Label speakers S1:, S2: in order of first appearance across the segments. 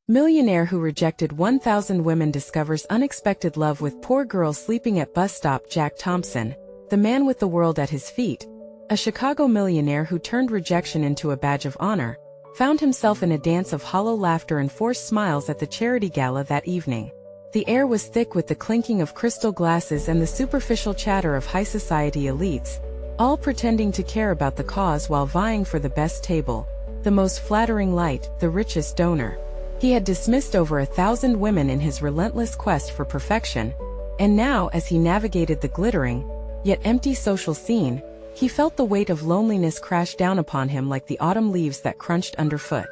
S1: Millionaire who rejected 1,000 women discovers unexpected love with poor girl sleeping at bus stop. Jack Thompson, the man with the world at his feet, a Chicago millionaire who turned rejection into a badge of honor, found himself in a dance of hollow laughter and forced smiles at the charity gala that evening. The air was thick with the clinking of crystal glasses and the superficial chatter of high society elites, all pretending to care about the cause while vying for the best table, the most flattering light, the richest donor. He had dismissed over 1,000 women in his relentless quest for perfection, and now as he navigated the glittering, yet empty social scene, he felt the weight of loneliness crash down upon him like the autumn leaves that crunched underfoot.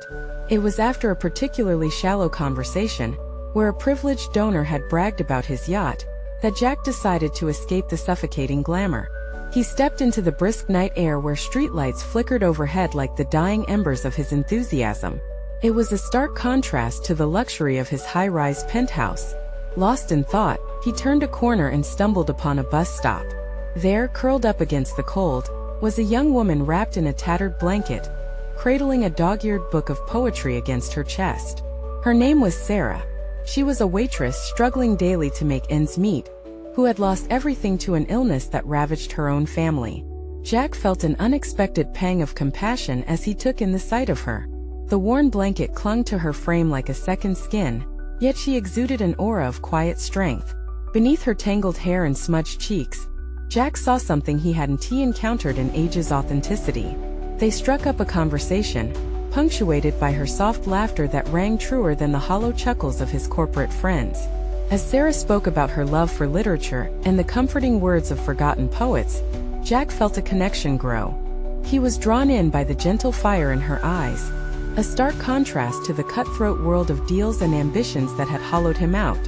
S1: It was after a particularly shallow conversation, where a privileged donor had bragged about his yacht, that Jack decided to escape the suffocating glamour. He stepped into the brisk night air where streetlights flickered overhead like the dying embers of his enthusiasm. It was a stark contrast to the luxury of his high-rise penthouse. Lost in thought, he turned a corner and stumbled upon a bus stop. There, curled up against the cold, was a young woman wrapped in a tattered blanket, cradling a dog-eared book of poetry against her chest. Her name was Sarah. She was a waitress struggling daily to make ends meet, who had lost everything to an illness that ravaged her own family. Jack felt an unexpected pang of compassion as he took in the sight of her. The worn blanket clung to her frame like a second skin, yet she exuded an aura of quiet strength. Beneath her tangled hair and smudged cheeks, Jack saw something he hadn't encountered in ages: authenticity. They struck up a conversation, punctuated by her soft laughter that rang truer than the hollow chuckles of his corporate friends. As Sarah spoke about her love for literature and the comforting words of forgotten poets, Jack felt a connection grow. He was drawn in by the gentle fire in her eyes, a stark contrast to the cutthroat world of deals and ambitions that had hollowed him out.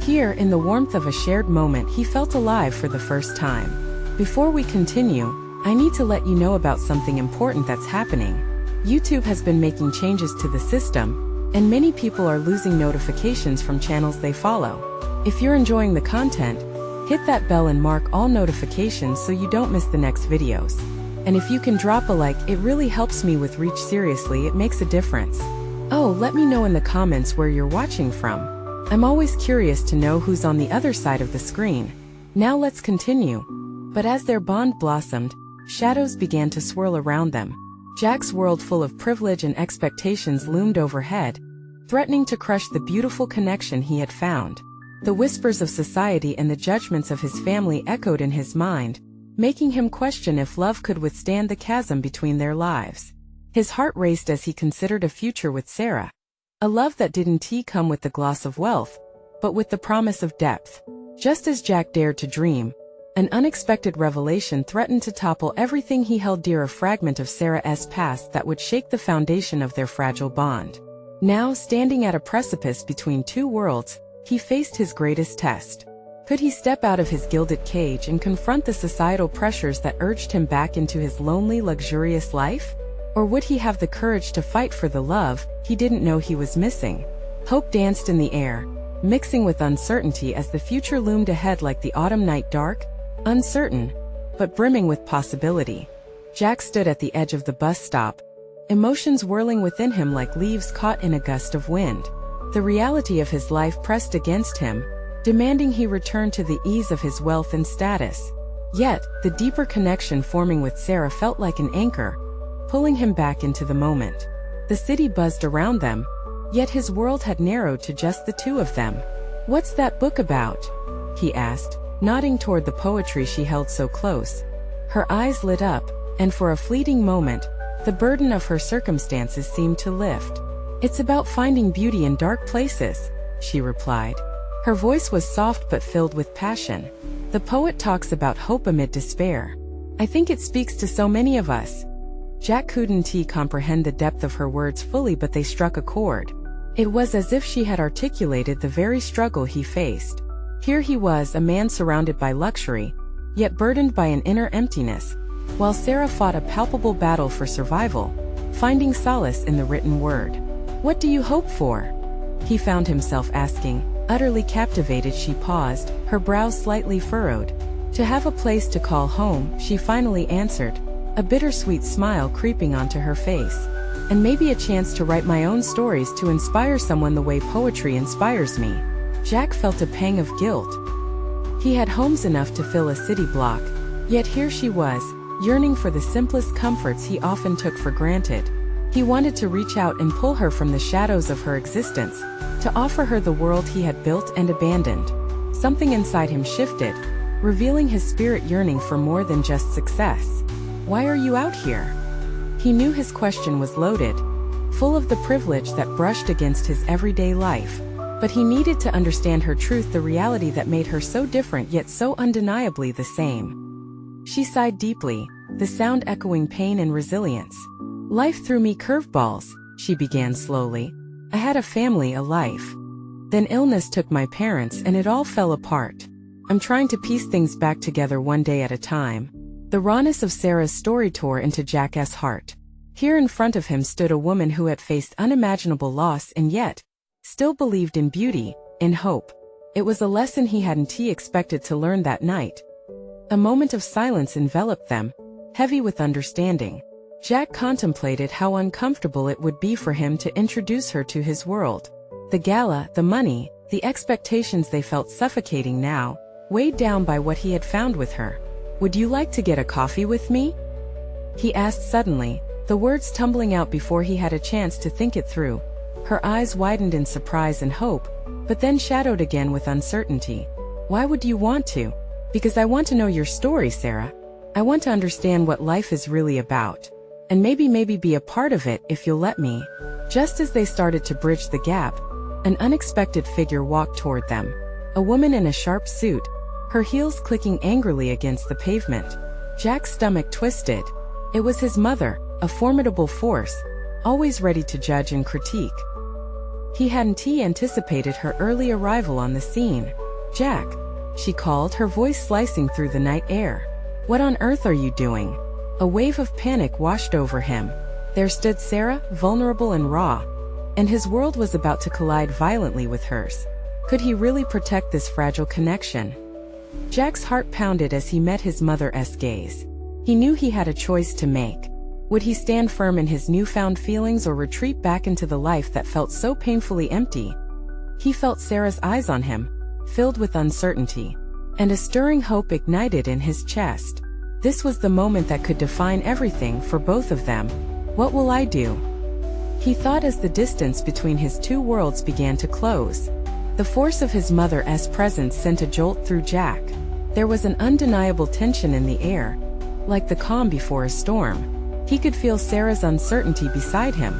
S1: Here, in the warmth of a shared moment, he felt alive for the first time. Before we continue, I need to let you know about something important that's happening. YouTube has been making changes to the system, and many people are losing notifications from channels they follow. If you're enjoying the content, hit that bell and mark all notifications so you don't miss the next videos. And if you can drop a like, it really helps me with reach. Seriously, it makes a difference. Oh, let me know in the comments where you're watching from. I'm always curious to know who's on the other side of the screen. Now let's continue. But as their bond blossomed, shadows began to swirl around them. Jack's world full of privilege and expectations loomed overhead, threatening to crush the beautiful connection he had found. The whispers of society and the judgments of his family echoed in his mind, making him question if love could withstand the chasm between their lives. His heart raced as he considered a future with Sarah. A love that didn't come with the gloss of wealth, but with the promise of depth. Just as Jack dared to dream, an unexpected revelation threatened to topple everything he held dear: a fragment of Sarah's past that would shake the foundation of their fragile bond. Now, standing at a precipice between two worlds, he faced his greatest test. Could he step out of his gilded cage and confront the societal pressures that urged him back into his lonely, luxurious life? Or would he have the courage to fight for the love he didn't know he was missing? Hope danced in the air, mixing with uncertainty as the future loomed ahead like the autumn night, dark, uncertain, but brimming with possibility. Jack stood at the edge of the bus stop, emotions whirling within him like leaves caught in a gust of wind. The reality of his life pressed against him, demanding he return to the ease of his wealth and status. Yet, the deeper connection forming with Sarah felt like an anchor, pulling him back into the moment. The city buzzed around them, yet his world had narrowed to just the two of them. "What's that book about?" he asked, nodding toward the poetry she held so close. Her eyes lit up, and for a fleeting moment, the burden of her circumstances seemed to lift. "It's about finding beauty in dark places," she replied. Her voice was soft but filled with passion. "The poet talks about hope amid despair. I think it speaks to so many of us." Jack couldn't comprehend the depth of her words fully, but they struck a chord. It was as if she had articulated the very struggle he faced. Here he was, a man surrounded by luxury, yet burdened by an inner emptiness, while Sarah fought a palpable battle for survival, finding solace in the written word. "What do you hope for?" he found himself asking. Utterly captivated, she paused, her brows slightly furrowed. "To have a place to call home," she finally answered, a bittersweet smile creeping onto her face. And maybe a chance to write my own stories to inspire someone the way poetry inspires me. Jack felt a pang of guilt. He had homes enough to fill a city block, yet here she was, yearning for the simplest comforts he often took for granted. He wanted to reach out and pull her from the shadows of her existence, to offer her the world he had built and abandoned. Something inside him shifted, revealing his spirit yearning for more than just success. Why are you out here? He knew his question was loaded, full of the privilege that brushed against his everyday life. But he needed to understand her truth, the reality that made her so different yet so undeniably the same. She sighed deeply, the sound echoing pain and resilience. Life threw me curveballs, she began slowly. I had a family, a life. Then illness took my parents and it all fell apart. I'm trying to piece things back together one day at a time. The rawness of Sarah's story tore into Jack's heart. Here in front of him stood a woman who had faced unimaginable loss and yet still believed in beauty, in hope. It was a lesson he hadn't expected to learn that night. A moment of silence enveloped them, heavy with understanding. Jack contemplated how uncomfortable it would be for him to introduce her to his world. The gala, the money, the expectations, they felt suffocating now, weighed down by what he had found with her. Would you like to get a coffee with me? He asked suddenly, the words tumbling out before he had a chance to think it through. Her eyes widened in surprise and hope, but then shadowed again with uncertainty. Why would you want to? Because I want to know your story, Sarah. I want to understand what life is really about. And maybe be a part of it if you'll let me. Just as they started to bridge the gap, an unexpected figure walked toward them. A woman in a sharp suit, her heels clicking angrily against the pavement. Jack's stomach twisted. It was his mother, a formidable force, always ready to judge and critique. He hadn't anticipated her early arrival on the scene. Jack, she called, her voice slicing through the night air. What on earth are you doing? A wave of panic washed over him. There stood Sarah, vulnerable and raw, and his world was about to collide violently with hers. Could he really protect this fragile connection? Jack's heart pounded as he met his mother's gaze. He knew he had a choice to make. Would he stand firm in his newfound feelings or retreat back into the life that felt so painfully empty? He felt Sarah's eyes on him, filled with uncertainty, and a stirring hope ignited in his chest. This was the moment that could define everything for both of them. What will I do? He thought as the distance between his two worlds began to close. The force of his mother's presence sent a jolt through Jack. There was an undeniable tension in the air, like the calm before a storm. He could feel Sarah's uncertainty beside him,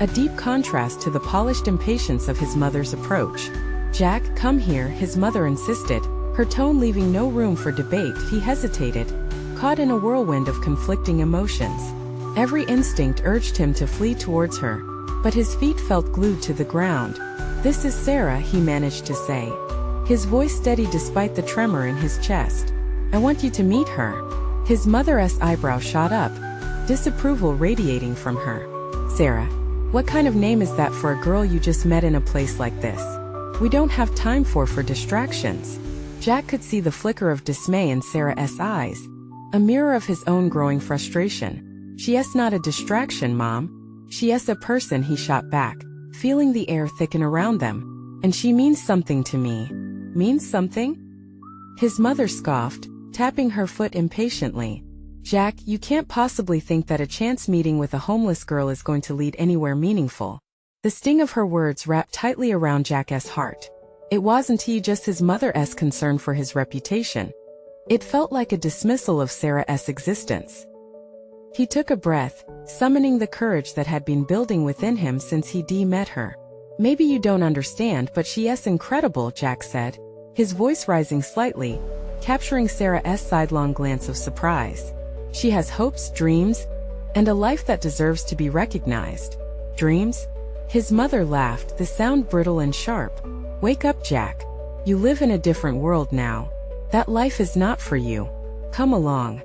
S1: a deep contrast to the polished impatience of his mother's approach. Jack, come here, his mother insisted, her tone leaving no room for debate. He hesitated, caught in a whirlwind of conflicting emotions. Every instinct urged him to flee towards her, but his feet felt glued to the ground. This is Sarah, he managed to say, his voice steady despite the tremor in his chest. I want you to meet her. His mother's eyebrow shot up, disapproval radiating from her. Sarah, what kind of name is that for a girl you just met in a place like this? We don't have time for distractions. Jack could see the flicker of dismay in Sarah's eyes, a mirror of his own growing frustration. She's not a distraction, Mom. She's a person, he shot back, feeling the air thicken around them. And she means something to me. Means something? His mother scoffed, tapping her foot impatiently. Jack, you can't possibly think that a chance meeting with a homeless girl is going to lead anywhere meaningful. The sting of her words wrapped tightly around Jack's heart. It wasn't just his mother's concern for his reputation. It felt like a dismissal of Sarah's existence. He took a breath, summoning the courage that had been building within him since he met her. Maybe you don't understand, but she's incredible, Jack said, his voice rising slightly, capturing Sarah's sidelong glance of surprise. She has hopes, dreams, and a life that deserves to be recognized. Dreams? His mother laughed, the sound brittle and sharp. Wake up, Jack. You live in a different world now. That life is not for you. Come along.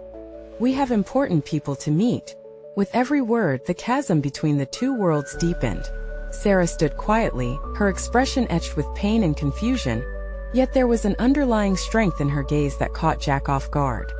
S1: We have important people to meet. With every word, the chasm between the two worlds deepened. Sarah stood quietly, her expression etched with pain and confusion, yet there was an underlying strength in her gaze that caught Jack off guard.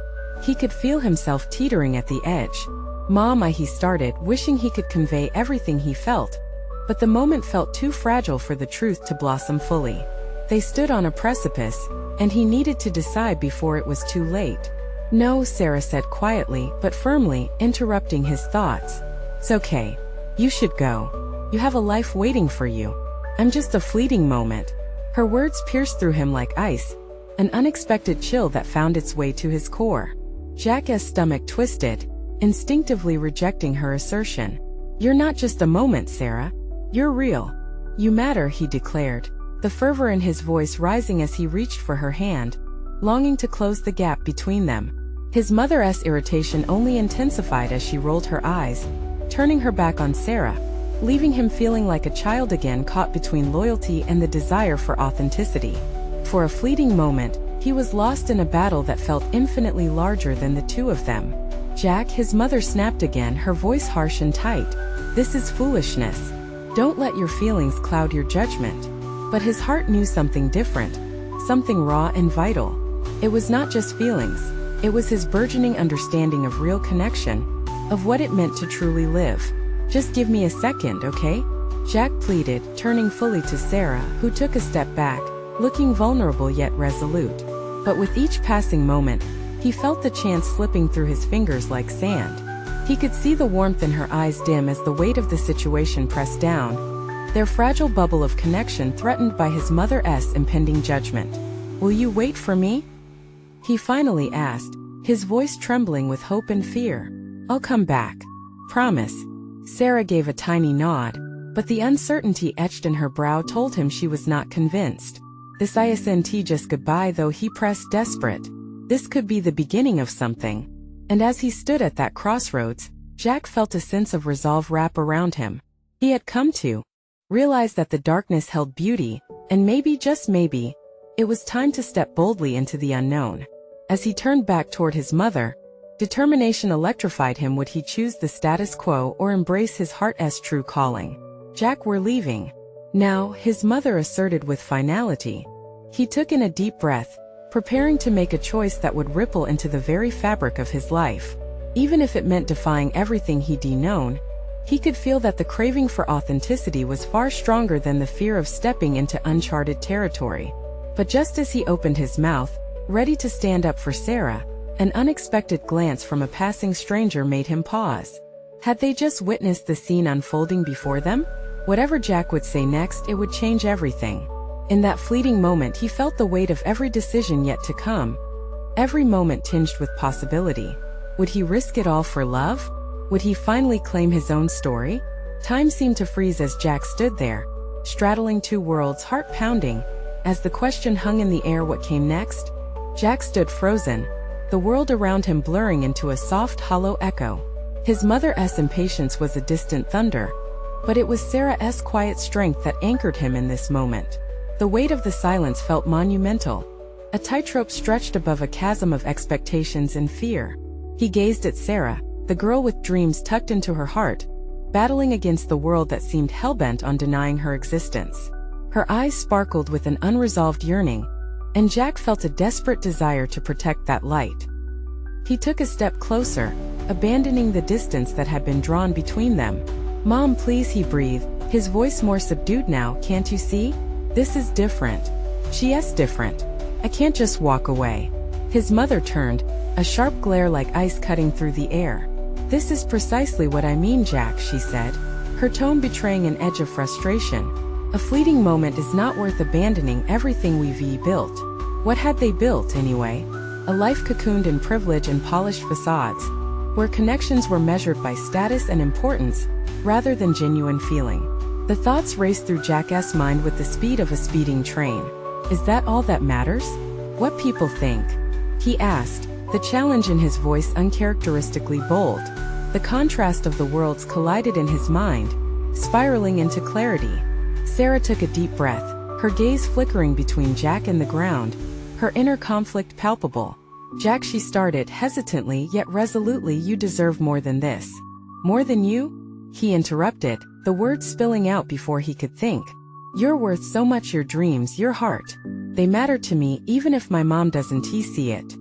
S1: He could feel himself teetering at the edge. "Mom," he started, wishing he could convey everything he felt. But the moment felt too fragile for the truth to blossom fully. They stood on a precipice, and he needed to decide before it was too late. "No," Sarah said quietly but firmly, interrupting his thoughts. "It's okay. You should go. You have a life waiting for you. I'm just a fleeting moment." Her words pierced through him like ice, an unexpected chill that found its way to his core. Jack's stomach twisted, instinctively rejecting her assertion. "You're not just a moment, Sarah. You're real. You matter," he declared, the fervor in his voice rising as he reached for her hand, longing to close the gap between them. His mother's irritation only intensified as she rolled her eyes, turning her back on Sarah, leaving him feeling like a child again caught between loyalty and the desire for authenticity. For a fleeting moment, he was lost in a battle that felt infinitely larger than the two of them. "Jack," his mother snapped again, her voice harsh and tight. "This is foolishness. Don't let your feelings cloud your judgment." But his heart knew something different, something raw and vital. It was not just feelings, it was his burgeoning understanding of real connection, of what it meant to truly live. "Just give me a second, okay?" Jack pleaded, turning fully to Sarah, who took a step back, looking vulnerable yet resolute. But with each passing moment, he felt the chance slipping through his fingers like sand. He could see the warmth in her eyes dim as the weight of the situation pressed down, their fragile bubble of connection threatened by his mother's impending judgment. "Will you wait for me?" he finally asked, his voice trembling with hope and fear. "I'll come back. Promise." Sarah gave a tiny nod, but the uncertainty etched in her brow told him she was not convinced. "This isn't just goodbye," though, he pressed, desperate. This could be the beginning of something. And as he stood at that crossroads, Jack felt a sense of resolve wrap around him. He had come to realize that the darkness held beauty, and maybe, just maybe, it was time to step boldly into the unknown. As he turned back toward his mother, determination electrified him. Would he choose the status quo or embrace his heart's true calling? "Jack, we're leaving now," his mother asserted with finality. He took in a deep breath, preparing to make a choice that would ripple into the very fabric of his life. Even if it meant defying everything he'd known, he could feel that the craving for authenticity was far stronger than the fear of stepping into uncharted territory. But just as he opened his mouth, ready to stand up for Sarah, an unexpected glance from a passing stranger made him pause. Had they just witnessed the scene unfolding before them? Whatever Jack would say next, it would change everything. In that fleeting moment, he felt the weight of every decision yet to come, every moment tinged with possibility. Would he risk it all for love? Would he finally claim his own story? Time seemed to freeze as Jack stood there, straddling two worlds, heart pounding. As the question hung in the air, what came next? Jack stood frozen, the world around him blurring into a soft, hollow echo. His mother's impatience was a distant thunder, but it was Sarah's quiet strength that anchored him in this moment. The weight of the silence felt monumental, a tightrope stretched above a chasm of expectations and fear. He gazed at Sarah, the girl with dreams tucked into her heart, battling against the world that seemed hell-bent on denying her existence. Her eyes sparkled with an unresolved yearning, and Jack felt a desperate desire to protect that light. He took a step closer, abandoning the distance that had been drawn between them. "Mom, please," he breathed, his voice more subdued now. "Can't you see? This is different." "She's different. I can't just walk away." His mother turned, a sharp glare like ice cutting through the air. "This is precisely what I mean, Jack," she said, her tone betraying an edge of frustration. "A fleeting moment is not worth abandoning everything we've built." What had they built, anyway? A life cocooned in privilege and polished facades, where connections were measured by status and importance, rather than genuine feeling. The thoughts raced through Jack's mind with the speed of a speeding train. Is that all that matters? What people think? He asked, the challenge in his voice uncharacteristically bold. The contrast of the worlds collided in his mind, spiraling into clarity. Sarah took a deep breath, her gaze flickering between Jack and the ground, her inner conflict palpable. "Jack," she started, hesitantly yet resolutely, "you deserve more than this." "More than you?" he interrupted, the words spilling out before he could think. "You're worth so much, your dreams, your heart. They matter to me, even if my mom doesn't see it."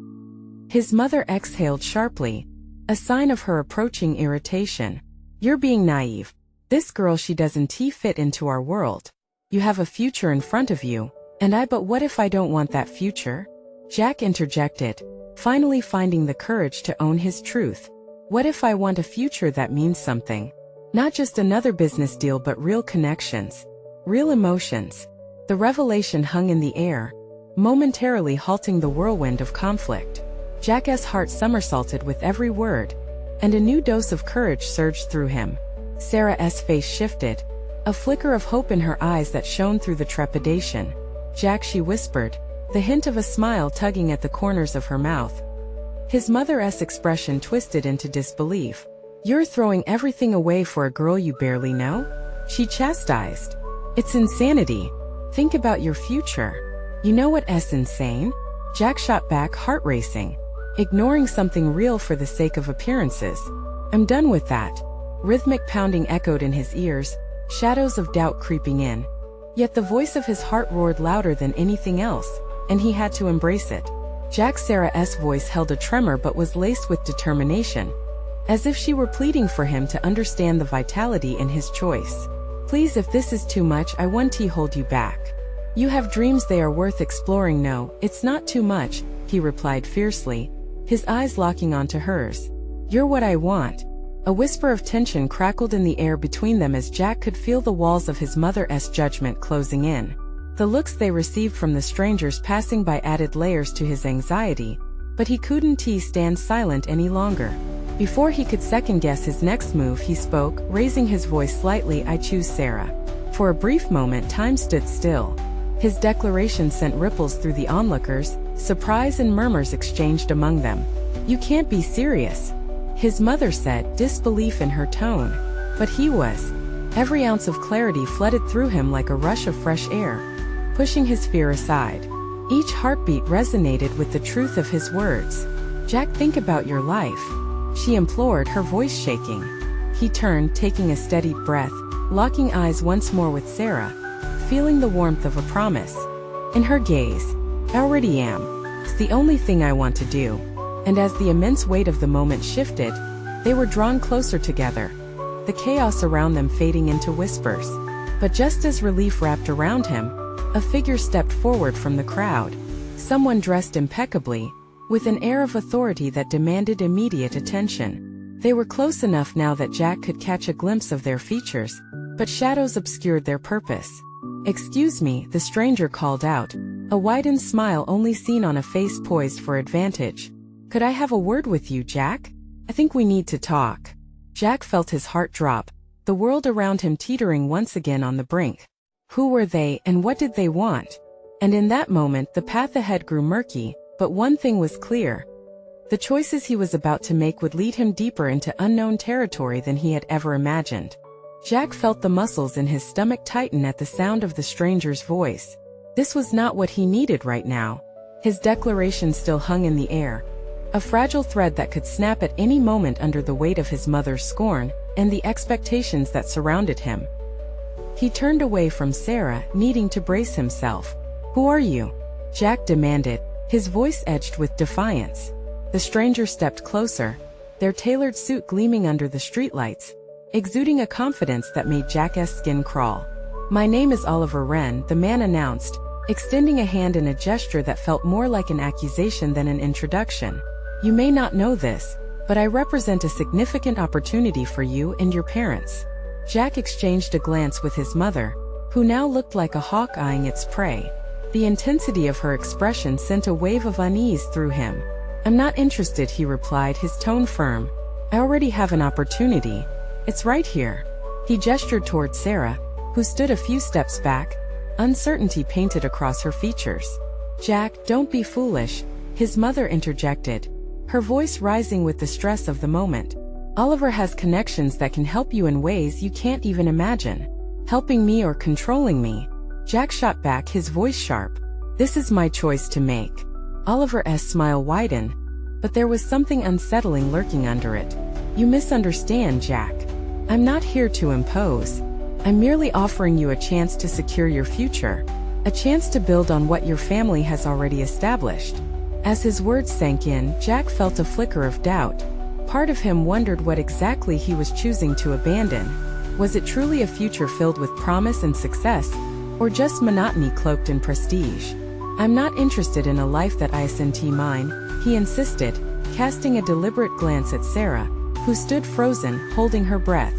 S1: His mother exhaled sharply, a sign of her approaching irritation. You're being naive. This girl, she doesn't fit into our world. You have a future in front of you, but what if I don't want that future? Jack interjected, finally finding the courage to own his truth. What if I want a future that means something? Not just another business deal, but real connections, real emotions. The revelation hung in the air, momentarily halting the whirlwind of conflict. Jack's heart somersaulted with every word, and a new dose of courage surged through him. Sarah's face shifted, a flicker of hope in her eyes that shone through the trepidation. Jack, she whispered, the hint of a smile tugging at the corners of her mouth. His mother's expression twisted into disbelief. You're throwing everything away for a girl you barely know? She chastised. It's insanity. Think about your future. You know what's insane? Jack shot back, heart racing. Ignoring something real for the sake of appearances. I'm done with that. Rhythmic pounding echoed in his ears, shadows of doubt creeping in. Yet the voice of his heart roared louder than anything else, and he had to embrace it. Sarah's voice held a tremor but was laced with determination, as if she were pleading for him to understand the vitality in his choice. Please, if this is too much, I won't hold you back. You have dreams, they are worth exploring. No, it's not too much, he replied fiercely, his eyes locking onto hers. You're what I want. A whisper of tension crackled in the air between them as Jack could feel the walls of his mother's judgment closing in. The looks they received from the strangers passing by added layers to his anxiety, but he couldn't stand silent any longer. Before he could second-guess his next move, he spoke, raising his voice slightly. I choose Sarah. For a brief moment, time stood still. His declaration sent ripples through the onlookers, surprise and murmurs exchanged among them. You can't be serious, his mother said, disbelief in her tone. But he was. Every ounce of clarity flooded through him like a rush of fresh air, pushing his fear aside. Each heartbeat resonated with the truth of his words. Jack, think about your life, she implored, her voice shaking. He turned, taking a steady breath, locking eyes once more with Sarah, feeling the warmth of a promise in her gaze. I already am. It's the only thing I want to do. And as the immense weight of the moment shifted, they were drawn closer together, the chaos around them fading into whispers. But just as relief wrapped around him, a figure stepped forward from the crowd. Someone dressed impeccably, with an air of authority that demanded immediate attention. They were close enough now that Jack could catch a glimpse of their features, but shadows obscured their purpose. Excuse me, the stranger called out, a widened smile only seen on a face poised for advantage. Could I have a word with you, Jack? I think we need to talk. Jack felt his heart drop, the world around him teetering once again on the brink. Who were they, and what did they want? And in that moment, the path ahead grew murky, but one thing was clear. The choices he was about to make would lead him deeper into unknown territory than he had ever imagined. Jack felt the muscles in his stomach tighten at the sound of the stranger's voice. This was not what he needed right now. His declaration still hung in the air, a fragile thread that could snap at any moment under the weight of his mother's scorn and the expectations that surrounded him. He turned away from Sarah, needing to brace himself. Who are you? Jack demanded, his voice edged with defiance. The stranger stepped closer, their tailored suit gleaming under the streetlights, exuding a confidence that made Jack's skin crawl. My name is Oliver Wren, the man announced, extending a hand in a gesture that felt more like an accusation than an introduction. You may not know this, but I represent a significant opportunity for you and your parents. Jack exchanged a glance with his mother, who now looked like a hawk eyeing its prey. The intensity of her expression sent a wave of unease through him. I'm not interested, he replied, his tone firm. I already have an opportunity. It's right here. He gestured toward Sarah, who stood a few steps back, uncertainty painted across her features. Jack, don't be foolish, his mother interjected, her voice rising with the stress of the moment. Oliver has connections that can help you in ways you can't even imagine. Helping me or controlling me? Jack shot back, his voice sharp. This is my choice to make. Oliver's smile widened, but there was something unsettling lurking under it. You misunderstand, Jack. I'm not here to impose. I'm merely offering you a chance to secure your future, a chance to build on what your family has already established. As his words sank in, Jack felt a flicker of doubt. Part of him wondered what exactly he was choosing to abandon. Was it truly a future filled with promise and success, or just monotony cloaked in prestige? "I'm not interested in a life that isn't mine," he insisted, casting a deliberate glance at Sarah, who stood frozen, holding her breath.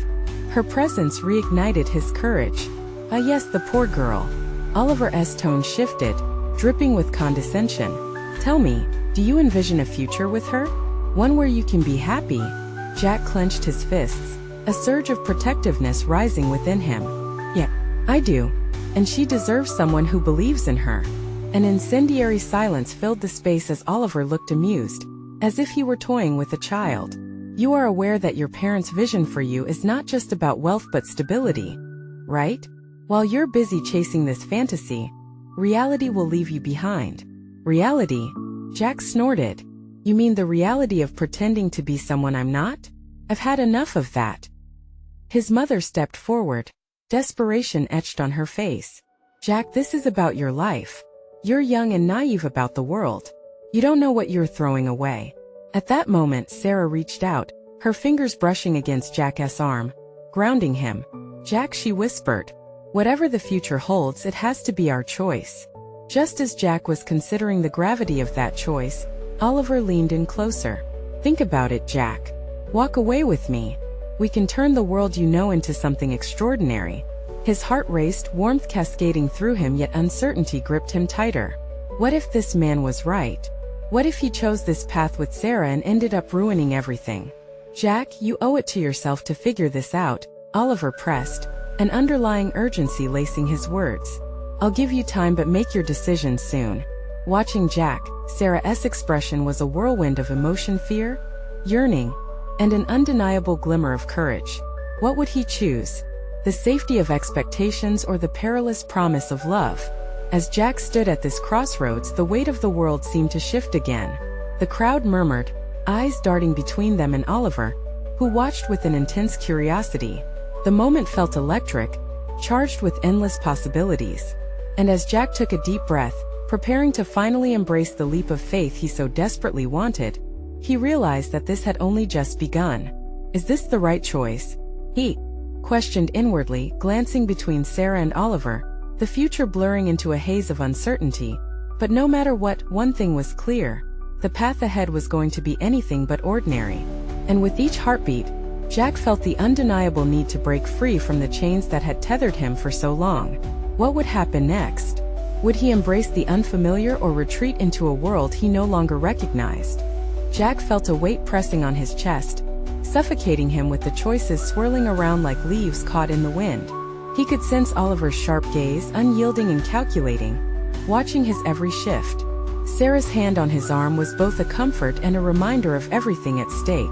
S1: Her presence reignited his courage. "Ah yes, the poor girl." Oliver's tone shifted, dripping with condescension. "Tell me, do you envision a future with her? One where you can be happy?" Jack clenched his fists, a surge of protectiveness rising within him. "Yeah, I do. And she deserves someone who believes in her." An incendiary silence filled the space as Oliver looked amused, as if he were toying with a child. "You are aware that your parents' vision for you is not just about wealth but stability, right? While you're busy chasing this fantasy, reality will leave you behind." "Reality?" Jack snorted. "You mean the reality of pretending to be someone I'm not? I've had enough of that." His mother stepped forward, desperation etched on her face. "Jack, this is about your life. You're young and naive about the world. You don't know what you're throwing away." At that moment, Sarah reached out, her fingers brushing against Jack's arm, grounding him. "Jack," she whispered, "whatever the future holds, it has to be our choice." Just as Jack was considering the gravity of that choice, Oliver leaned in closer. "Think about it, Jack. Walk away with me. We can turn the world you know into something extraordinary." His heart raced, warmth cascading through him, yet uncertainty gripped him tighter. What if this man was right? What if he chose this path with Sarah and ended up ruining everything? "Jack, you owe it to yourself to figure this out," Oliver pressed, an underlying urgency lacing his words. "I'll give you time, but make your decision soon." Watching Jack, Sarah's expression was a whirlwind of emotion, fear, yearning, and an undeniable glimmer of courage. What would he choose? The safety of expectations or the perilous promise of love? As Jack stood at this crossroads, the weight of the world seemed to shift again. The crowd murmured, eyes darting between them and Oliver, who watched with an intense curiosity. The moment felt electric, charged with endless possibilities. And as Jack took a deep breath, preparing to finally embrace the leap of faith he so desperately wanted, he realized that this had only just begun. "Is this the right choice?" he questioned inwardly, glancing between Sarah and Oliver, the future blurring into a haze of uncertainty. But no matter what, one thing was clear: the path ahead was going to be anything but ordinary. And with each heartbeat, Jack felt the undeniable need to break free from the chains that had tethered him for so long. What would happen next? Would he embrace the unfamiliar or retreat into a world he no longer recognized? Jack felt a weight pressing on his chest, suffocating him with the choices swirling around like leaves caught in the wind. He could sense Oliver's sharp gaze, unyielding and calculating, watching his every shift. Sarah's hand on his arm was both a comfort and a reminder of everything at stake.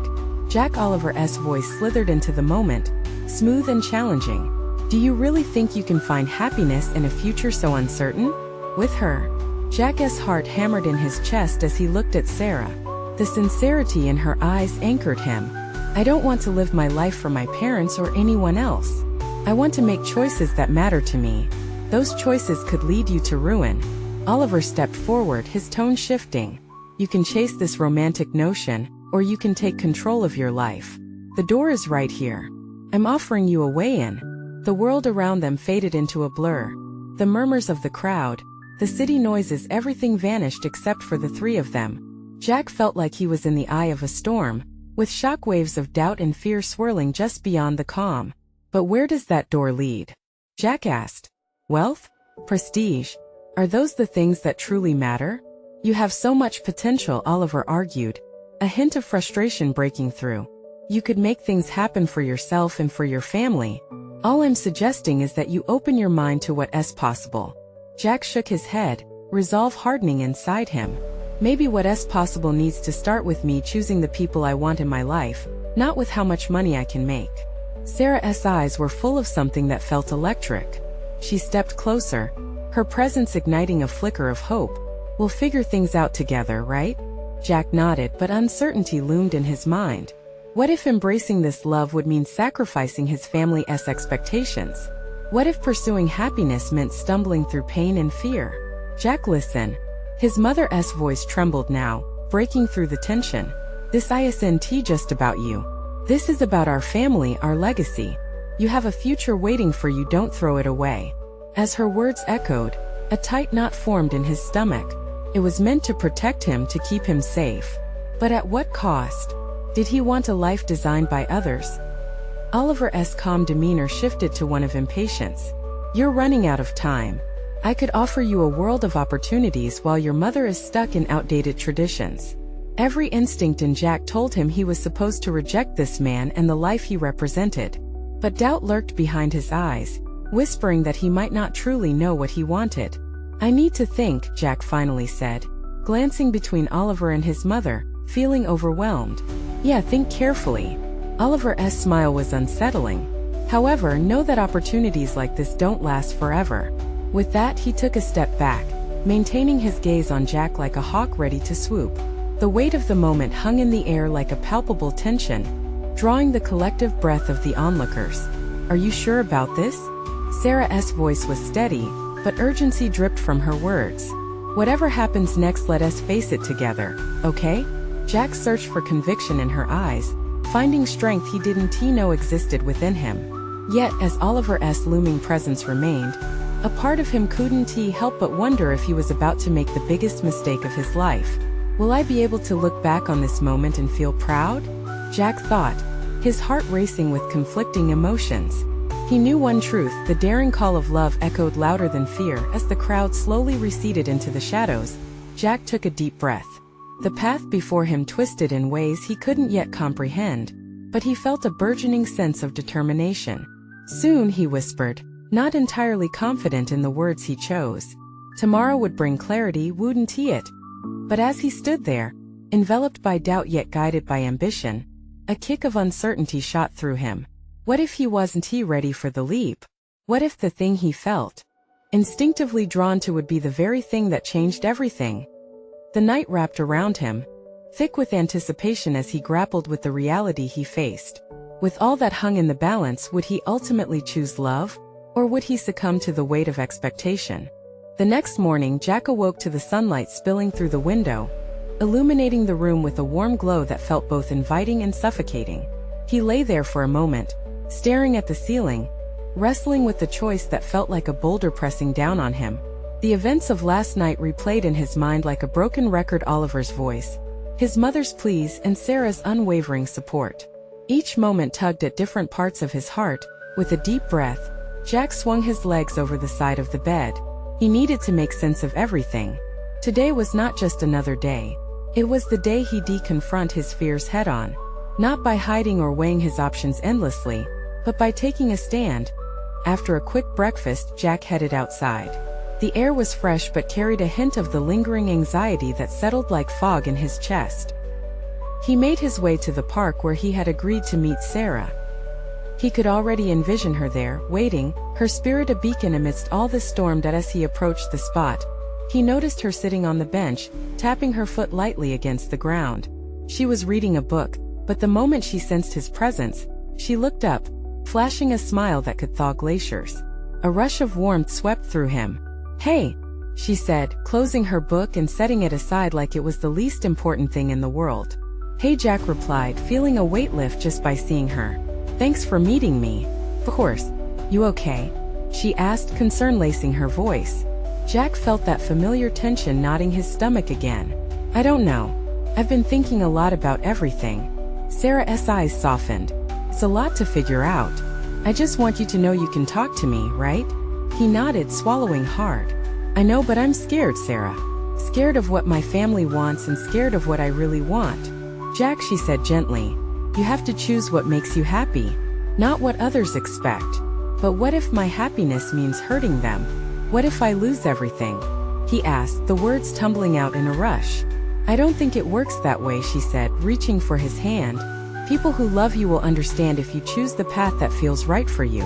S1: Jack Oliver's voice slithered into the moment, smooth and challenging. "Do you really think you can find happiness in a future so uncertain? With her?" Jack's heart hammered in his chest as he looked at Sarah. The sincerity in her eyes anchored him. "I don't want to live my life for my parents or anyone else. I want to make choices that matter to me. Those choices could lead you to ruin." Oliver stepped forward, his tone shifting. "You can chase this romantic notion, or you can take control of your life. The door is right here. I'm offering you a way in." The world around them faded into a blur. The murmurs of the crowd, the city noises, everything vanished except for the three of them. Jack felt like he was in the eye of a storm, with shockwaves of doubt and fear swirling just beyond the calm. "But where does that door lead?" Jack asked. "Wealth? Prestige? Are those the things that truly matter?" "You have so much potential," Oliver argued, a hint of frustration breaking through. "You could make things happen for yourself and for your family. All I'm suggesting is that you open your mind to what's possible." Jack shook his head, resolve hardening inside him. "Maybe what's possible needs to start with me choosing the people I want in my life, not with how much money I can make." Sarah's eyes were full of something that felt electric. She stepped closer, her presence igniting a flicker of hope. "We'll figure things out together, right?" Jack nodded, but uncertainty loomed in his mind. What if embracing this love would mean sacrificing his family's expectations? What if pursuing happiness meant stumbling through pain and fear? "Jack, listen." His mother's voice trembled now, breaking through the tension. This isn't just about you. This is about our family, our legacy. You have a future waiting for you, don't throw it away. As her words echoed, a tight knot formed in his stomach. It was meant to protect him, to keep him safe. But at what cost? Did he want a life designed by others? Oliver's calm demeanor shifted to one of impatience. You're running out of time. I could offer you a world of opportunities while your mother is stuck in outdated traditions. Every instinct in Jack told him he was supposed to reject this man and the life he represented. But doubt lurked behind his eyes, whispering that he might not truly know what he wanted. I need to think, Jack finally said, glancing between Oliver and his mother, feeling overwhelmed. Yeah, think carefully. Oliver's smile was unsettling. However, know that opportunities like this don't last forever. With that, he took a step back, maintaining his gaze on Jack like a hawk ready to swoop. The weight of the moment hung in the air like a palpable tension, drawing the collective breath of the onlookers. Are you sure about this? Sarah's voice was steady, but urgency dripped from her words. Whatever happens next, let us face it together, okay? Jack searched for conviction in her eyes, finding strength he didn't know existed within him. Yet, as Oliver's looming presence remained, a part of him couldn't help but wonder if he was about to make the biggest mistake of his life. Will I be able to look back on this moment and feel proud? Jack thought, his heart racing with conflicting emotions. He knew one truth: the daring call of love echoed louder than fear. As the crowd slowly receded into the shadows, Jack took a deep breath. The path before him twisted in ways he couldn't yet comprehend, but he felt a burgeoning sense of determination. Soon, he whispered, not entirely confident in the words he chose. Tomorrow would bring clarity, wouldn't it? But as he stood there, enveloped by doubt yet guided by ambition, a kick of uncertainty shot through him. What if he wasn't ready for the leap? What if the thing he felt, instinctively drawn to, would be the very thing that changed everything? The night wrapped around him, thick with anticipation as he grappled with the reality he faced. With all that hung in the balance, would he ultimately choose love, or would he succumb to the weight of expectation? The next morning, Jack awoke to the sunlight spilling through the window, illuminating the room with a warm glow that felt both inviting and suffocating. He lay there for a moment, staring at the ceiling, wrestling with the choice that felt like a boulder pressing down on him. The events of last night replayed in his mind like a broken record: Oliver's voice, his mother's pleas, and Sarah's unwavering support. Each moment tugged at different parts of his heart. With a deep breath, Jack swung his legs over the side of the bed. He needed to make sense of everything. Today was not just another day. It was the day he'd confront his fears head-on. Not by hiding or weighing his options endlessly, but by taking a stand. After a quick breakfast, Jack headed outside. The air was fresh but carried a hint of the lingering anxiety that settled like fog in his chest. He made his way to the park where he had agreed to meet Sarah. He could already envision her there, waiting, her spirit a beacon amidst all the storm. That as he approached the spot, he noticed her sitting on the bench, tapping her foot lightly against the ground. She was reading a book, but the moment she sensed his presence, she looked up, flashing a smile that could thaw glaciers. A rush of warmth swept through him. "Hey," she said, closing her book and setting it aside like it was the least important thing in the world. "Hey," Jack replied, feeling a weight lift just by seeing her. "Thanks for meeting me." "Of course. You okay?" she asked, concern lacing her voice. Jack felt that familiar tension knotting his stomach again. "I don't know. I've been thinking a lot about everything." Sarah's eyes softened. "It's a lot to figure out. I just want you to know you can talk to me, right?" He nodded, swallowing hard. "I know, but I'm scared, Sarah. Scared of what my family wants and scared of what I really want." "Jack," she said gently, "you have to choose what makes you happy, not what others expect." "But what if my happiness means hurting them? What if I lose everything?" he asked, the words tumbling out in a rush. "I don't think it works that way," she said, reaching for his hand. "People who love you will understand if you choose the path that feels right for you."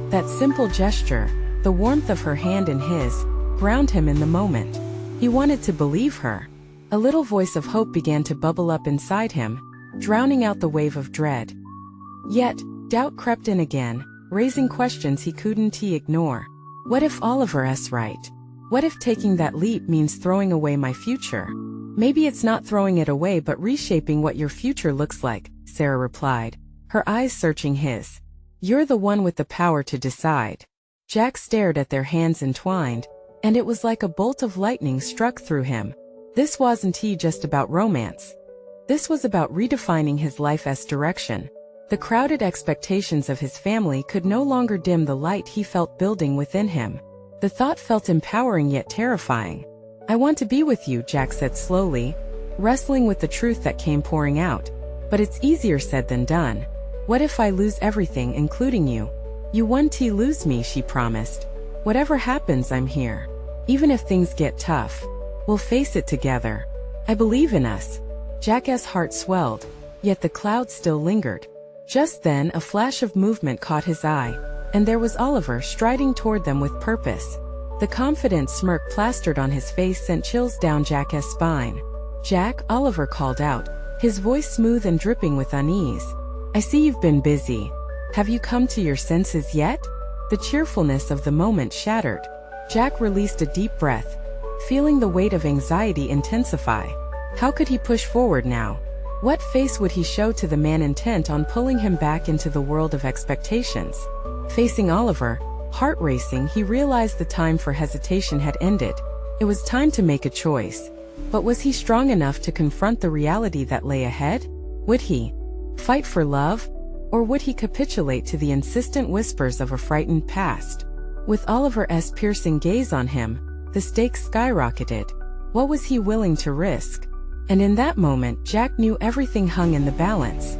S1: That simple gesture, the warmth of her hand in his, ground him in the moment. He wanted to believe her. A little voice of hope began to bubble up inside him, drowning out the wave of dread. Yet, doubt crept in again, raising questions he couldn't ignore. What if Oliver's right? What if taking that leap means throwing away my future? Maybe it's not throwing it away but reshaping what your future looks like, Sarah replied, her eyes searching his. You're the one with the power to decide. Jack stared at their hands entwined, and it was like a bolt of lightning struck through him. This wasn't just about romance. This was about redefining his life's direction. The crowded expectations of his family could no longer dim the light he felt building within him. The thought felt empowering yet terrifying. I want to be with you, Jack said slowly, wrestling with the truth that came pouring out. But it's easier said than done. What if I lose everything, including you? You won't lose me, she promised. Whatever happens, I'm here. Even if things get tough, we'll face it together. I believe in us. Jack's heart swelled, yet the cloud still lingered. Just then, a flash of movement caught his eye, and there was Oliver striding toward them with purpose. The confident smirk plastered on his face sent chills down Jack's spine. Jack, Oliver called out, his voice smooth and dripping with unease. I see you've been busy. Have you come to your senses yet? The cheerfulness of the moment shattered. Jack released a deep breath, feeling the weight of anxiety intensify. How could he push forward now? What face would he show to the man intent on pulling him back into the world of expectations? Facing Oliver, heart racing, he realized the time for hesitation had ended. It was time to make a choice. But was he strong enough to confront the reality that lay ahead? Would he fight for love? Or would he capitulate to the insistent whispers of a frightened past? With Oliver's piercing gaze on him, the stakes skyrocketed. What was he willing to risk? And in that moment, Jack knew everything hung in the balance.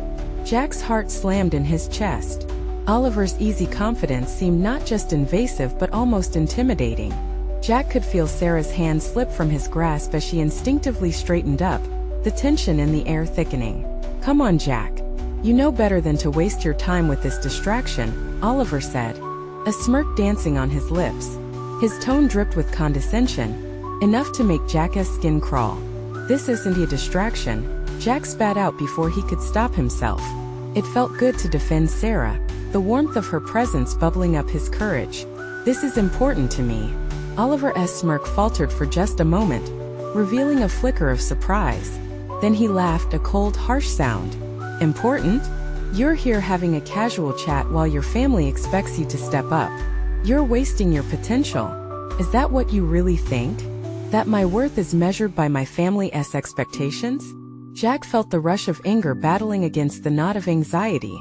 S1: Jack's heart slammed in his chest. Oliver's easy confidence seemed not just invasive but almost intimidating. Jack could feel Sarah's hand slip from his grasp as she instinctively straightened up, the tension in the air thickening. Come on, Jack. You know better than to waste your time with this distraction, Oliver said, a smirk dancing on his lips. His tone dripped with condescension, enough to make Jack's skin crawl. This isn't a distraction, Jack spat out before he could stop himself. It felt good to defend Sarah, the warmth of her presence bubbling up his courage. This is important to me. Oliver's smirk faltered for just a moment, revealing a flicker of surprise. Then he laughed, a cold, harsh sound. Important? You're here having a casual chat while your family expects you to step up. You're wasting your potential. Is that what you really think? That my worth is measured by my family's expectations? Jack felt the rush of anger battling against the knot of anxiety.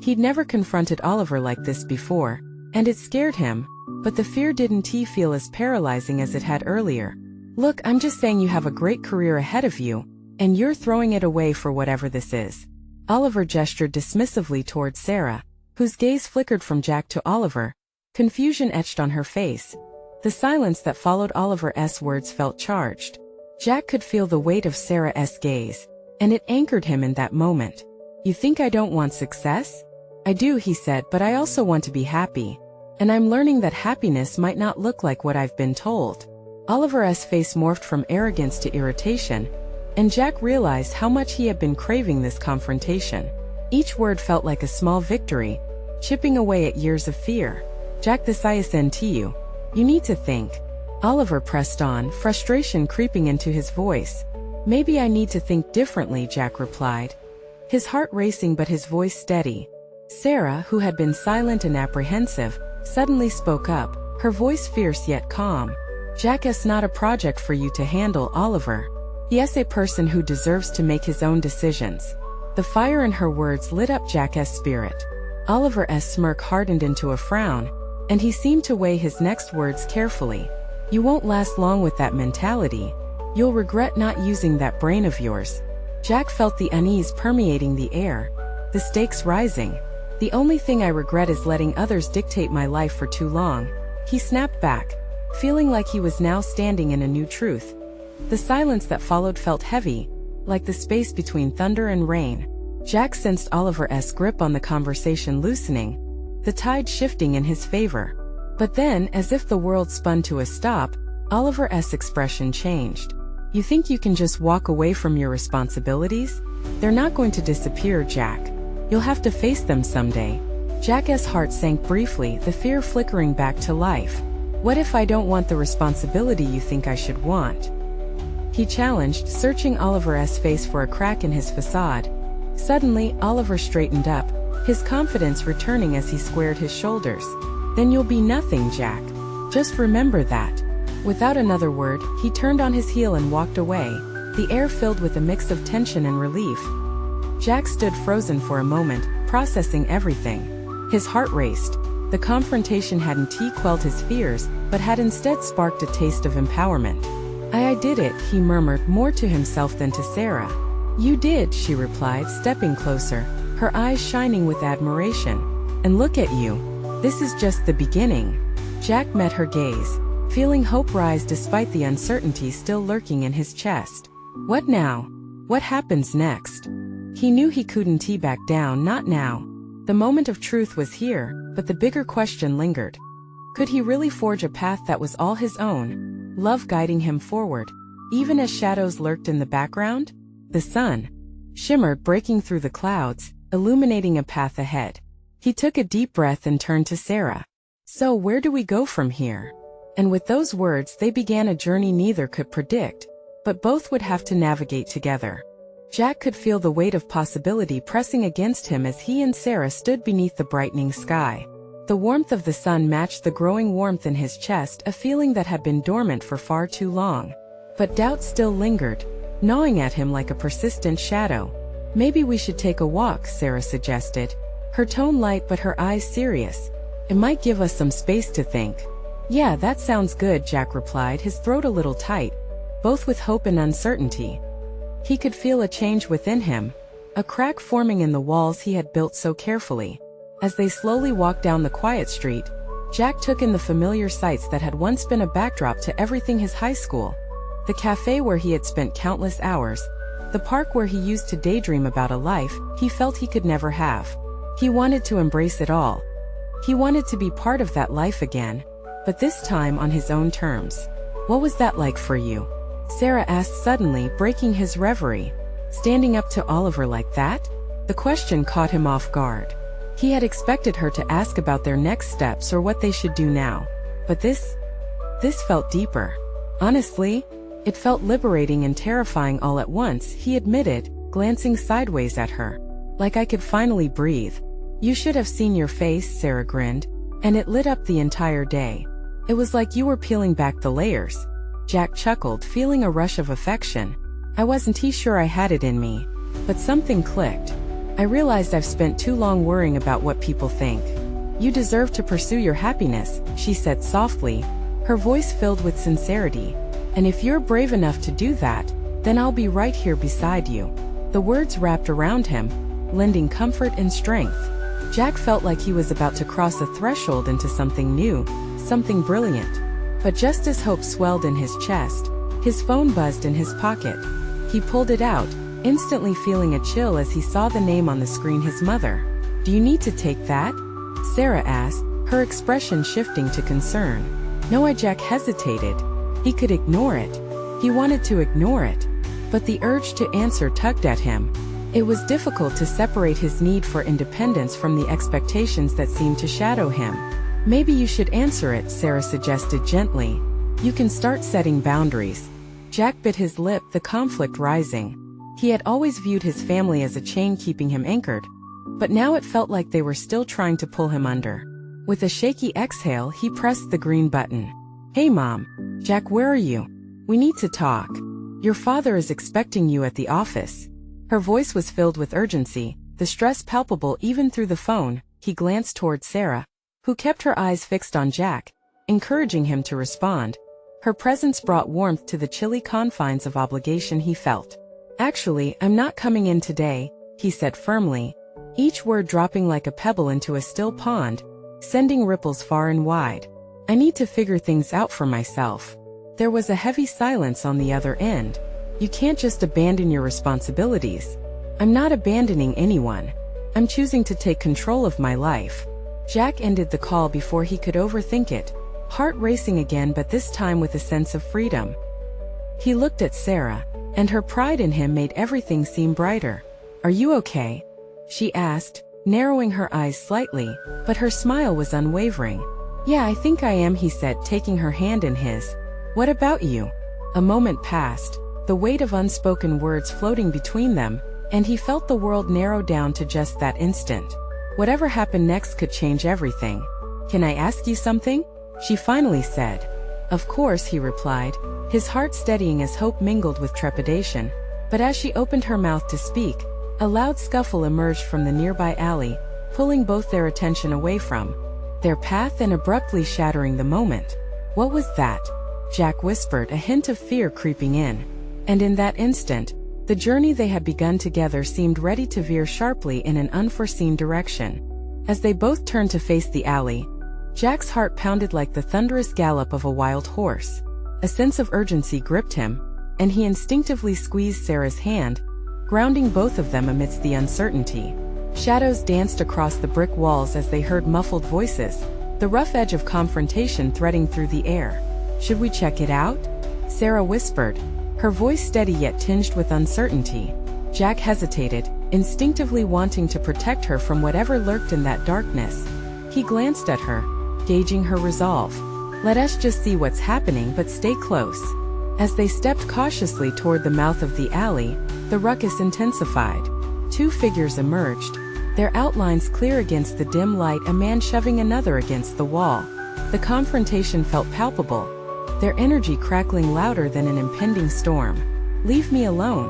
S1: He'd never confronted Oliver like this before, and it scared him, but the fear didn't feel as paralyzing as it had earlier. Look, I'm just saying you have a great career ahead of you, and you're throwing it away for whatever this is. Oliver gestured dismissively toward Sarah, whose gaze flickered from Jack to Oliver, confusion etched on her face. The silence that followed Oliver's words felt charged. Jack could feel the weight of Sarah's gaze, and it anchored him in that moment. You think I don't want success? I do, he said, but I also want to be happy. And I'm learning that happiness might not look like what I've been told. Oliver's face morphed from arrogance to irritation, and Jack realized how much he had been craving this confrontation. Each word felt like a small victory, chipping away at years of fear. Jack, this isn't to you. You need to think. Oliver pressed on, frustration creeping into his voice. Maybe I need to think differently, Jack replied, his heart racing but his voice steady. Sarah, who had been silent and apprehensive, suddenly spoke up, her voice fierce yet calm. Jack's not a project for you to handle, Oliver. He's a person who deserves to make his own decisions. The fire in her words lit up Jack's spirit. Oliver's smirk hardened into a frown, and he seemed to weigh his next words carefully. You won't last long with that mentality. You'll regret not using that brain of yours. Jack felt the unease permeating the air, the stakes rising. The only thing I regret is letting others dictate my life for too long. He snapped back, feeling like he was now standing in a new truth. The silence that followed felt heavy, like the space between thunder and rain. Jack sensed Oliver's grip on the conversation loosening, the tide shifting in his favor. But then, as if the world spun to a stop, Oliver's expression changed. You think you can just walk away from your responsibilities? They're not going to disappear, Jack. You'll have to face them someday. Jack's heart sank briefly, the fear flickering back to life. What if I don't want the responsibility you think I should want? he challenged, searching Oliver's face for a crack in his facade. Suddenly, Oliver straightened up, his confidence returning as he squared his shoulders. Then you'll be nothing, Jack. Just remember that. Without another word, he turned on his heel and walked away, the air filled with a mix of tension and relief. Jack stood frozen for a moment, processing everything. His heart raced. The confrontation hadn't quelled his fears, but had instead sparked a taste of empowerment. I did it, he murmured, more to himself than to Sarah. You did, she replied, stepping closer, her eyes shining with admiration. And look at you. This is just the beginning. Jack met her gaze, feeling hope rise despite the uncertainty still lurking in his chest. What now? What happens next? He knew he couldn't back down, not now. The moment of truth was here, but the bigger question lingered. Could he really forge a path that was all his own? Love guiding him forward, even as shadows lurked in the background? The sun shimmered, breaking through the clouds, illuminating a path ahead. He took a deep breath and turned to Sarah. So where do we go from here? And with those words they began a journey neither could predict, but both would have to navigate together. Jack could feel the weight of possibility pressing against him as he and Sarah stood beneath the brightening sky. The warmth of the sun matched the growing warmth in his chest, a feeling that had been dormant for far too long. But doubt still lingered, gnawing at him like a persistent shadow. Maybe we should take a walk, Sarah suggested, her tone light but her eyes serious. It might give us some space to think. Yeah, that sounds good, Jack replied, his throat a little tight, both with hope and uncertainty. He could feel a change within him, a crack forming in the walls he had built so carefully. As they slowly walked down the quiet street, Jack took in the familiar sights that had once been a backdrop to everything his high school. The cafe where he had spent countless hours, the park where he used to daydream about a life he felt he could never have. He wanted to embrace it all. He wanted to be part of that life again, but this time on his own terms. What was that like for you? Sarah asked suddenly, breaking his reverie. Standing up to Oliver like that? The question caught him off guard. He had expected her to ask about their next steps or what they should do now. But this felt deeper. Honestly, it felt liberating and terrifying all at once, he admitted, glancing sideways at her. Like I could finally breathe. You should have seen your face, Sarah grinned, and it lit up the entire day. It was like you were peeling back the layers. Jack chuckled, feeling a rush of affection. I wasn't sure I had it in me, but something clicked. I realized I've spent too long worrying about what people think. You deserve to pursue your happiness, she said softly, her voice filled with sincerity. And if you're brave enough to do that, then I'll be right here beside you. The words wrapped around him, lending comfort and strength. Jack felt like he was about to cross a threshold into something new, something brilliant. But just as hope swelled in his chest, his phone buzzed in his pocket. He pulled it out, instantly feeling a chill as he saw the name on the screen, his mother. Do you need to take that? Sarah asked, her expression shifting to concern. No, Jack hesitated. He could ignore it. He wanted to ignore it. But the urge to answer tugged at him. It was difficult to separate his need for independence from the expectations that seemed to shadow him. Maybe you should answer it, Sarah suggested gently. You can start setting boundaries. Jack bit his lip, the conflict rising. He had always viewed his family as a chain keeping him anchored, but now it felt like they were still trying to pull him under. With a shaky exhale, he pressed the green button. Hey Mom. Jack, where are you? We need to talk. Your father is expecting you at the office. Her voice was filled with urgency, the stress palpable even through the phone. He glanced toward Sarah, who kept her eyes fixed on Jack, encouraging him to respond. Her presence brought warmth to the chilly confines of obligation he felt. Actually, I'm not coming in today, he said firmly, each word dropping like a pebble into a still pond, sending ripples far and wide. I need to figure things out for myself. There was a heavy silence on the other end. You can't just abandon your responsibilities. I'm not abandoning anyone. I'm choosing to take control of my life. Jack ended the call before he could overthink it, heart racing again, but this time with a sense of freedom. He looked at Sarah, and her pride in him made everything seem brighter. Are you okay? She asked, narrowing her eyes slightly, but her smile was unwavering. Yeah, I think I am, he said, taking her hand in his. What about you? A moment passed. the weight of unspoken words floating between them, and he felt the world narrow down to just that instant. Whatever happened next could change everything. "Can I ask you something?" she finally said. "Of course," he replied, his heart steadying as hope mingled with trepidation. But as she opened her mouth to speak, a loud scuffle emerged from the nearby alley, pulling both their attention away from their path and abruptly shattering the moment. "What was that?" Jack whispered, a hint of fear creeping in. And in that instant, the journey they had begun together seemed ready to veer sharply in an unforeseen direction. As they both turned to face the alley, Jack's heart pounded like the thunderous gallop of a wild horse. A sense of urgency gripped him, and he instinctively squeezed Sarah's hand, grounding both of them amidst the uncertainty. Shadows danced across the brick walls as they heard muffled voices, the rough edge of confrontation threading through the air. "Should we check it out?" Sarah whispered, her voice steady yet tinged with uncertainty. Jack hesitated, instinctively wanting to protect her from whatever lurked in that darkness. He glanced at her, gauging her resolve. "Let us just see what's happening, but stay close." As they stepped cautiously toward the mouth of the alley, the ruckus intensified. Two figures emerged, their outlines clear against the dim light, a man shoving another against the wall. The confrontation felt palpable, their energy crackling louder than an impending storm. "Leave me alone,"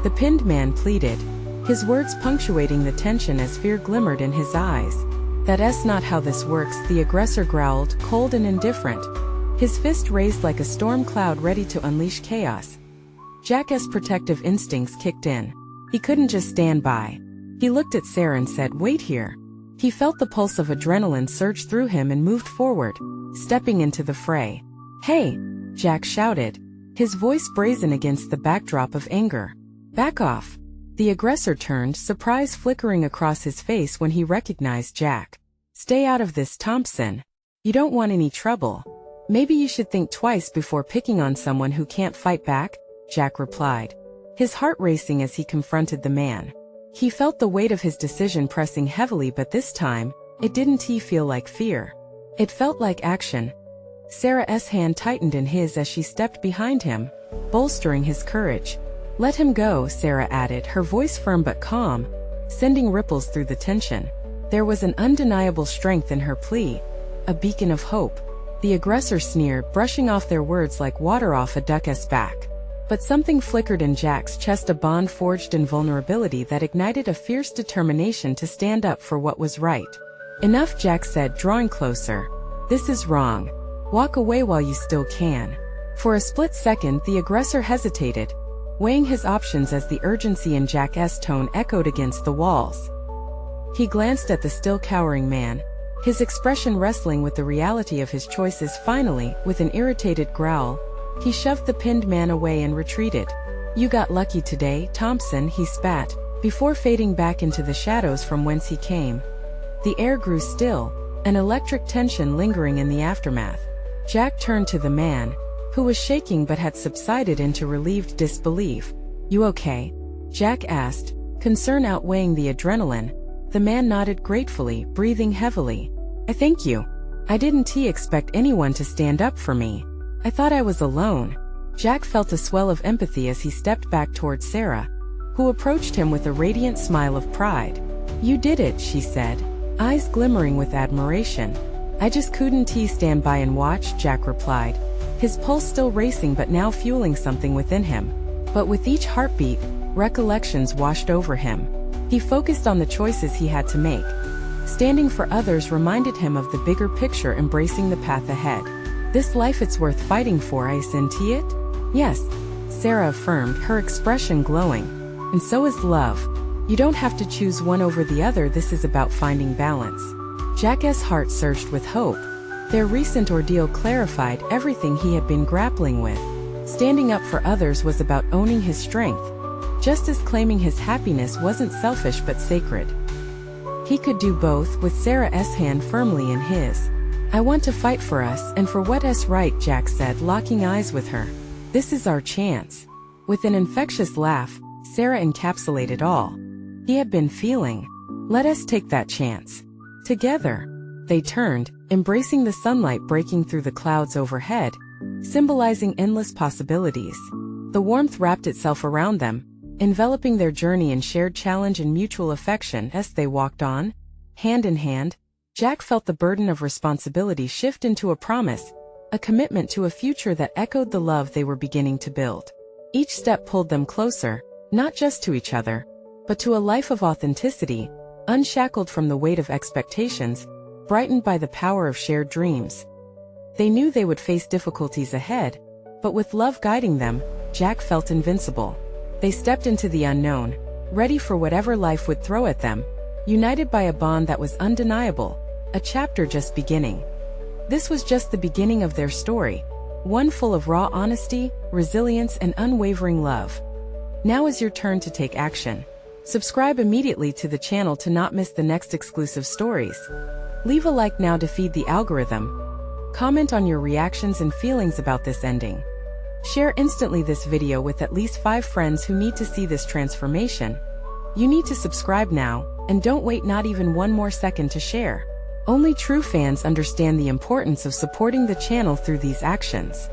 S1: the pinned man pleaded, his words punctuating the tension as fear glimmered in his eyes. "That's not how this works," the aggressor growled, cold and indifferent, his fist raised like a storm cloud ready to unleash chaos. Jack's protective instincts kicked in. He couldn't just stand by. He looked at Sarah and said, "Wait here." He felt the pulse of adrenaline surge through him and moved forward, stepping into the fray. "Hey!" Jack shouted, his voice brazen against the backdrop of anger. "Back off." The aggressor turned, surprise flickering across his face when he recognized Jack. "Stay out of this, Thompson. You don't want any trouble." "Maybe you should think twice before picking on someone who can't fight back," Jack replied, his heart racing as he confronted the man. He felt the weight of his decision pressing heavily, but this time, it didn't feel like fear. It felt like action. Sarah's hand tightened in his as she stepped behind him, bolstering his courage. "Let him go," Sarah added, her voice firm but calm, sending ripples through the tension. There was an undeniable strength in her plea, a beacon of hope. The aggressor sneered, brushing off their words like water off a duck's back. But something flickered in Jack's chest, a bond forged in vulnerability that ignited a fierce determination to stand up for what was right. "Enough," Jack said, drawing closer. "This is wrong. Walk away while you still can." For a split second, the aggressor hesitated, weighing his options as the urgency in Jack's tone echoed against the walls. He glanced at the still cowering man, his expression wrestling with the reality of his choices. Finally, with an irritated growl, he shoved the pinned man away and retreated. "You got lucky today, Thompson," he spat, before fading back into the shadows from whence he came. The air grew still, an electric tension lingering in the aftermath. Jack turned to the man, who was shaking but had subsided into relieved disbelief. "You okay?" Jack asked, concern outweighing the adrenaline. The man nodded gratefully, breathing heavily. Thank you. I didn't expect anyone to stand up for me. I thought I was alone." Jack felt a swell of empathy as he stepped back toward Sarah, who approached him with a radiant smile of pride. "You did it," she said, eyes glimmering with admiration. "I just couldn't stand by and watch," Jack replied, his pulse still racing but now fueling something within him. But with each heartbeat, recollections washed over him. He focused on the choices he had to make. Standing for others reminded him of the bigger picture, embracing the path ahead. "This life, it's worth fighting for, isn't it?" "Yes," Sarah affirmed, her expression glowing. "And so is love. You don't have to choose one over the other. This is about finding balance." Jack's heart surged with hope. Their recent ordeal clarified everything he had been grappling with. Standing up for others was about owning his strength, just as claiming his happiness wasn't selfish but sacred. He could do both, with Sarah's hand firmly in his. "I want to fight for us and for what's right," Jack said, locking eyes with her. "This is our chance." With an infectious laugh, Sarah encapsulated all he had been feeling. "Let us take that chance. Together." They turned, embracing the sunlight breaking through the clouds overhead, symbolizing endless possibilities. The warmth wrapped itself around them, enveloping their journey in shared challenge and mutual affection. As they walked on, hand in hand, Jack felt the burden of responsibility shift into a promise, a commitment to a future that echoed the love they were beginning to build. Each step pulled them closer, not just to each other, but to a life of authenticity, unshackled from the weight of expectations, brightened by the power of shared dreams. They knew they would face difficulties ahead, but with love guiding them, Jack felt invincible. They stepped into the unknown, ready for whatever life would throw at them, united by a bond that was undeniable, a chapter just beginning. This was just the beginning of their story, one full of raw honesty, resilience, and unwavering love. Now is your turn to take action. Subscribe immediately to the channel to not miss the next exclusive stories. Leave a like now to feed the algorithm. Comment on your reactions and feelings about this ending. Share instantly this video with at least 5 friends who need to see this transformation. You need to subscribe now, and don't wait not even one more second to share. Only true fans understand the importance of supporting the channel through these actions.